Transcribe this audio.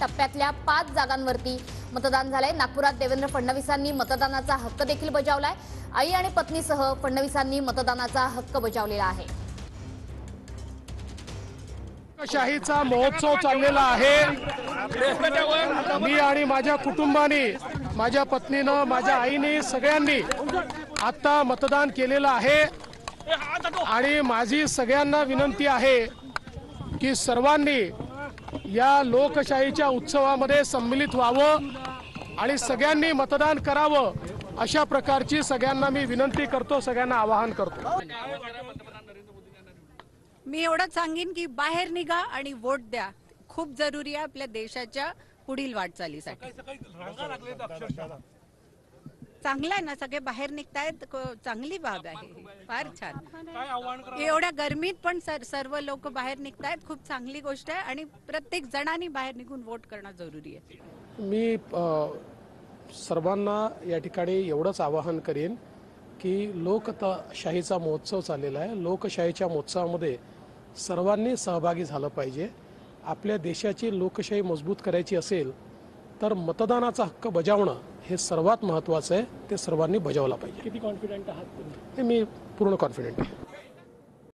टप्प्यातल्या 5 जागांवरती मतदान झालंय। नागपुरात देवेंद्र फडणवीसांनी मतदानाचा हक्क देखील बजावलाय। आई आणि पत्नीसह फडणवीसांनी मतदानाचा हक्क बजावलेला आहे। लोकशाहीचा महोत्सव चाललेला आहे। मी आणि माझ्या कुटुंबाने, माझ्या पत्नीने, माझ्या आईने, सगळ्यांनी आता मतदान केलेलं आहे आणि माझी सगळ्यांना विनंती आहे की सर्वांनी या लोकशाहीच्या उत्सवामध्ये सम्मिलित व्हावं आणि सगळ्यांनी मतदान करावं, अशा प्रकारची सगळ्यांना मी विनंती करतो, सगळ्यांना आवाहन करतो। मी एवढंच सांगेन की बाहेर निघा आणि वोट द्या, खूप जरुरी आहे आपल्या देशाच्या पुढील वाटचालीसाठी। चांगलं आहे ना, सगळे बाहेर निघतायत, चांगली बाब आहे, फार छान। एवढ्या गरमीत पण सर्व लोक बाहेर निघतायत, खूप चांगली गोष्ट आहे आणि प्रत्येक जणांनी बाहेर निघून वोट करणं जरुरी आहे। मी सर्वांना या ठिकाणी एवढंच आवाहन करेन की लोकशाहीचा महोत्सव चाललेला आहे। लोकशाहीच्या महोत्सवामध्ये सर्वांनी सहभागी झालं पाहिजे। आपल्या देशाची लोकशाही मजबूत करायची असेल तर मतदानाचा हक्क बजावणं हे सर्वात महत्त्वाचं आहे, ते सर्वांनी बजावला पाहिजे। किती कॉन्फिडंट आहात तुम्ही? मी पूर्ण कॉन्फिडंट आहे।